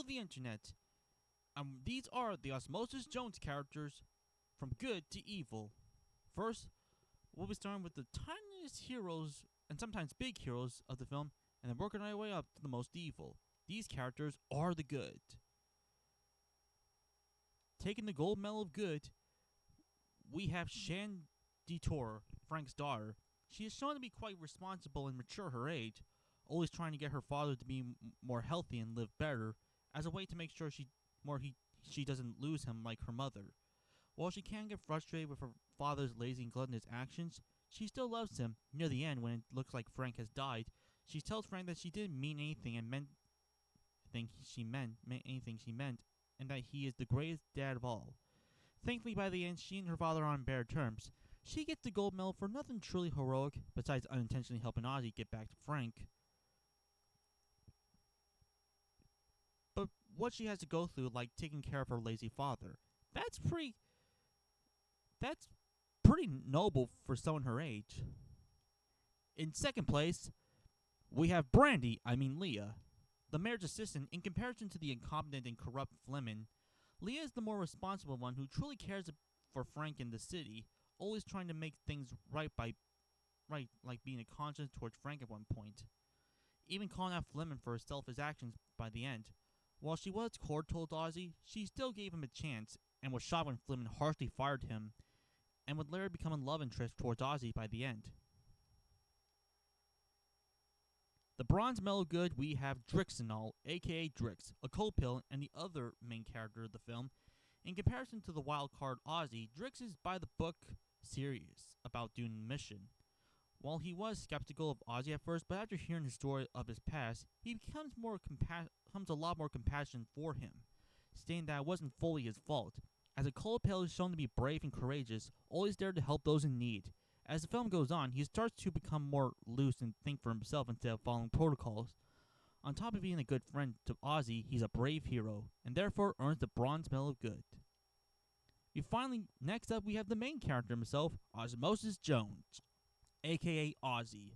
Hello, the internet. These are the Osmosis Jones characters from good to evil. First, we'll be starting with the tiniest heroes and sometimes big heroes of the film, and then working our way up to the most evil. These characters are the good. Taking the gold medal of good, we have Shan Detour, Frank's daughter. She is shown to be quite responsible and mature her age, always trying to get her father to be more healthy and live better, as a way to make sure she doesn't lose him like her mother. While she can get frustrated with her father's lazy and gluttonous actions, she still loves him. Near the end, when it looks like Frank has died, she tells Frank that she didn't mean anything and meant anything she meant, and that he is the greatest dad of all. Thankfully, by the end, she and her father are on better terms. She gets the gold medal for nothing truly heroic, besides unintentionally helping Ozzy get back to Frank. But what she has to go through, like taking care of her lazy father, that's pretty noble for someone her age. In second place, we have Leah. The mayor's assistant. In comparison to the incompetent and corrupt Fleming, Leah is the more responsible one who truly cares for Frank and the city, always trying to make things right, like being a conscience towards Frank at one point. Even calling out Fleming for his selfish actions by the end. While she was cold told Ozzy, she still gave him a chance and was shocked when Fleming harshly fired him, and would later become a love interest towards Ozzy by the end. The bronze medal good, we have Drix and all, aka Drix, a cold pill and the other main character of the film. In comparison to the wild card Ozzy, Drix is by the book serious about doing the mission. While he was skeptical of Ozzy at first, but after hearing the story of his past, he becomes a lot more compassionate for him, stating that it wasn't fully his fault, as a cold pill is shown to be brave and courageous, always there to help those in need. As the film goes on, he starts to become more loose and think for himself instead of following protocols. On top of being a good friend to Ozzy, he's a brave hero, and therefore earns the bronze medal of good. Next up, we have the main character himself, Osmosis Jones, aka Ozzy.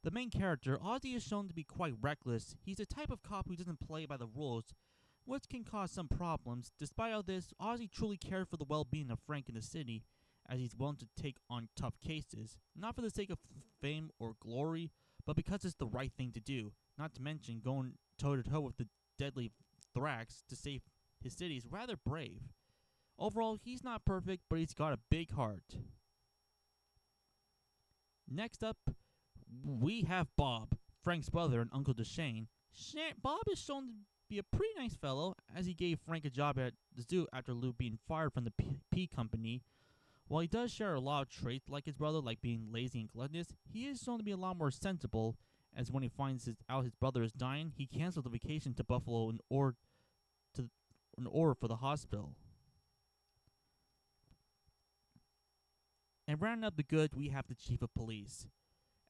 The main character, Ozzy, is shown to be quite reckless. He's the type of cop who doesn't play by the rules, which can cause some problems. Despite all this, Ozzy truly cares for the well-being of Frank in the city, as he's willing to take on tough cases, not for the sake of fame or glory, but because it's the right thing to do, not to mention going toe-to-toe with the deadly Thrax to save his city is rather brave. Overall, he's not perfect, but he's got a big heart. Next up, we have Bob, Frank's brother and uncle to Shane. Bob is shown to be a pretty nice fellow, as he gave Frank a job at the zoo after Lou being fired from the pea company. While he does share a lot of traits like his brother, like being lazy and gluttonous, he is shown to be a lot more sensible, as when he finds out his brother is dying, he cancels the vacation to Buffalo in order for the hospital. And rounding up the good, we have the chief of police.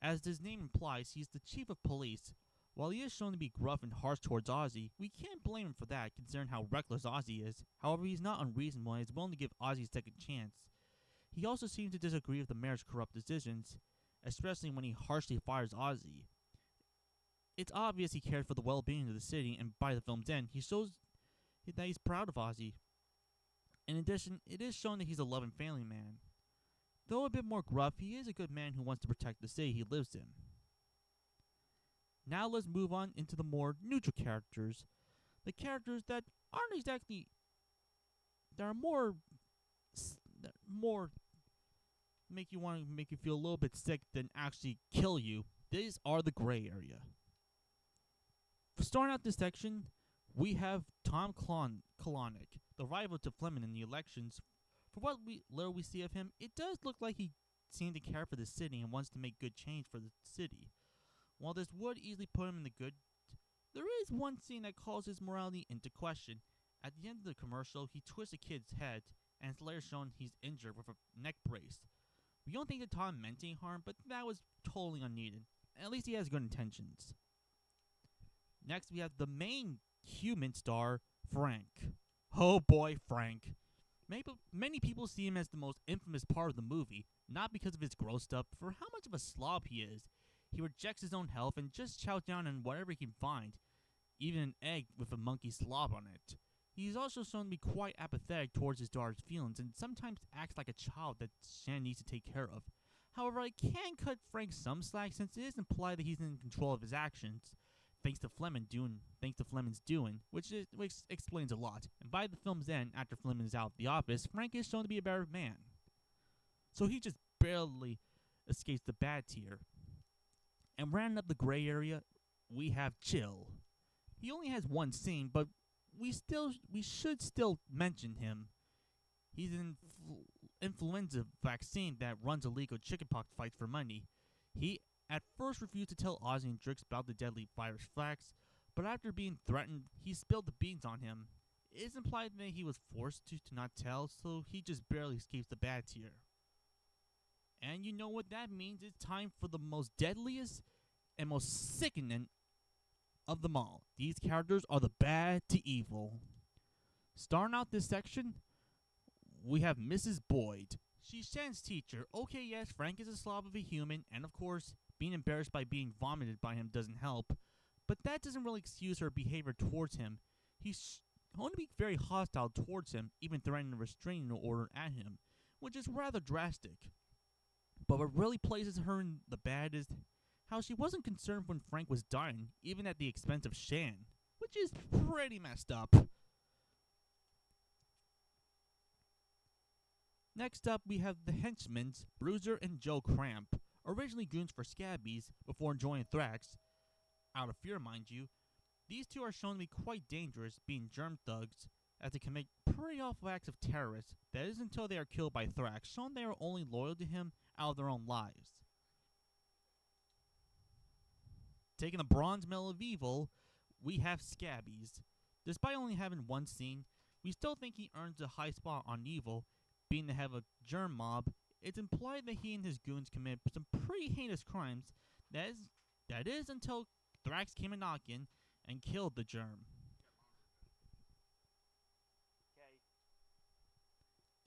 As his name implies, he's the chief of police. While he is shown to be gruff and harsh towards Ozzy, we can't blame him for that, considering how reckless Ozzy is. However, he's not unreasonable and is willing to give Ozzy a second chance. He also seems to disagree with the mayor's corrupt decisions, especially when he harshly fires Ozzy. It's obvious he cares for the well-being of the city, and by the film's end, he shows that he's proud of Ozzy. In addition, it is shown that he's a loving family man. Though a bit more gruff, he is a good man who wants to protect the city he lives in. Now let's move on into the more neutral characters. The characters that aren't exactly... that are more make you feel a little bit sick than actually kill you. These are the gray area. For starting out this section, we have Tom Kalanick, the rival to Fleming in the elections. For what little we see of him, it does look like he seems to care for the city and wants to make good change for the city. While this would easily put him in the good, there is one scene that calls his morality into question. At the end of the commercial, he twists a kid's head, and it's later shown he's injured with a neck brace. We don't think that Tom meant any harm, but that was totally unneeded. At least he has good intentions. Next, we have the main human star, Frank. Oh boy, Frank. Many people see him as the most infamous part of the movie, not because of his gross stuff, but for how much of a slob he is. He rejects his own health and just chows down on whatever he can find. even an egg with a monkey slob on it. He's also shown to be quite apathetic towards his daughter's feelings and sometimes acts like a child that Shan needs to take care of. However, I can cut Frank some slack since it is implied that he's in control of his actions, thanks to Fleming's doing, which explains a lot. And by the film's end, after Fleming is out of the office, Frank is shown to be a better man. So he just barely escapes the bad tier. And rounding up the gray area, we have Chill. He only has one scene, but we should still mention him. He's an influenza vaccine that runs illegal chickenpox fights for money. He at first refused to tell Ozzy and Drix about the deadly virus facts, but after being threatened, he spilled the beans on him. It is implied that he was forced to not tell, so he just barely escapes the bad tier. And you know what that means? It's time for the most deadliest and most sickening of them all. These characters are the bad to evil. Starting out this section, we have Mrs. Boyd. She's Shan's teacher. Okay, yes, Frank is a slob of a human, and of course, being embarrassed by being vomited by him doesn't help. But that doesn't really excuse her behavior towards him. He's going to be very hostile towards him, even threatening a restraining order at him, which is rather drastic. But what really places her in the bad is how she wasn't concerned when Frank was dying, even at the expense of Shan, which is pretty messed up. Next up, we have the henchmen, Bruiser and Joe Cramp, originally goons for Scabbies before joining Thrax, out of fear mind you. These two are shown to be quite dangerous, being germ thugs, as they commit pretty awful acts of terrorists. That is until they are killed by Thrax, showing they are only loyal to him out of their own lives. Taking the bronze medal of evil, we have Scabbies. Despite only having one scene, we still think he earns a high spot on evil. Being the head of a germ mob, it's implied that he and his goons commit some pretty heinous crimes. That is until Thrax came a knockin' and killed the germ.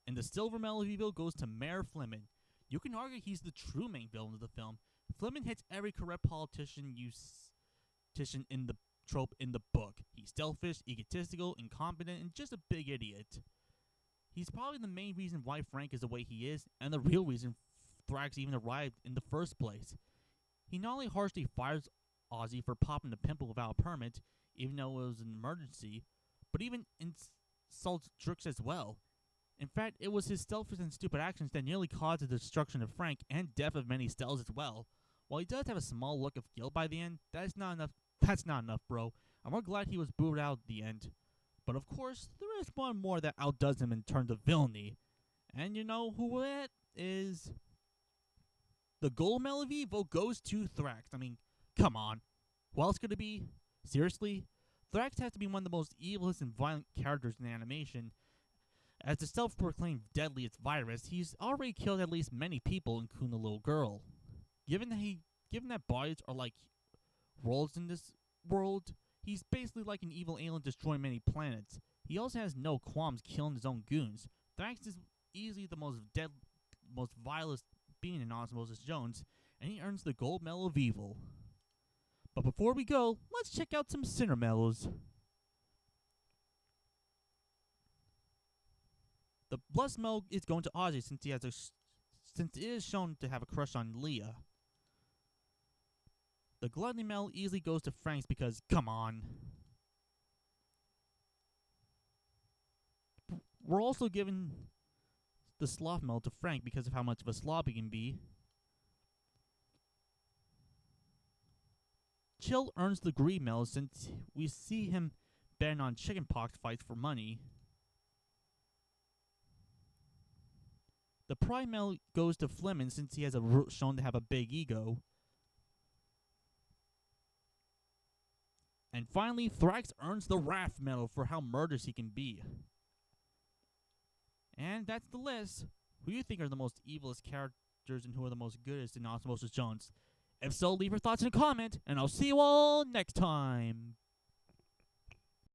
And the silver medal of evil goes to Mayor Fleming. You can argue he's the true main villain of the film. Fleming hits every corrupt politician in the trope in the book. He's selfish, egotistical, incompetent, and just a big idiot. He's probably the main reason why Frank is the way he is, and the real reason Thrax even arrived in the first place. He not only harshly fires Ozzy for popping the pimple without a permit, even though it was an emergency, but even insults Drix as well. In fact, it was his selfish and stupid actions that nearly caused the destruction of Frank and death of many Stells as well. While he does have a small look of guilt by the end, that's not enough, bro. And we're glad he was booted out at the end. But of course, there is one more that outdoes him in terms of villainy. And you know who it is? The gold medal of evil goes to Thrax. I mean, come on. Who else could it be? Seriously? Thrax has to be one of the most evilest and violent characters in animation. As the self-proclaimed deadliest virus, he's already killed at least many people, including a little girl. Given that bodies are like worlds in this world, he's basically like an evil alien destroying many planets. He also has no qualms killing his own goons. Thrax is easily the most vilest being in Osmosis Jones, and he earns the gold medal of evil. But before we go, let's check out some Sinner medals. The Blessed medal is going to Ozzy since it is shown to have a crush on Leah. The Gluttony medal easily goes to Franks because, come on. We're also giving the Sloth medal to Frank because of how much of a slob he can be. Chill earns the Greed medal since we see him betting on chickenpox fights for money. The Pride medal goes to Fleming since he has shown to have a big ego. And finally, Thrax earns the Wrath medal for how murderous he can be. And that's the list. Who do you think are the most evilest characters and who are the most goodest in Osmosis Jones? If so, leave your thoughts in a comment, and I'll see you all next time.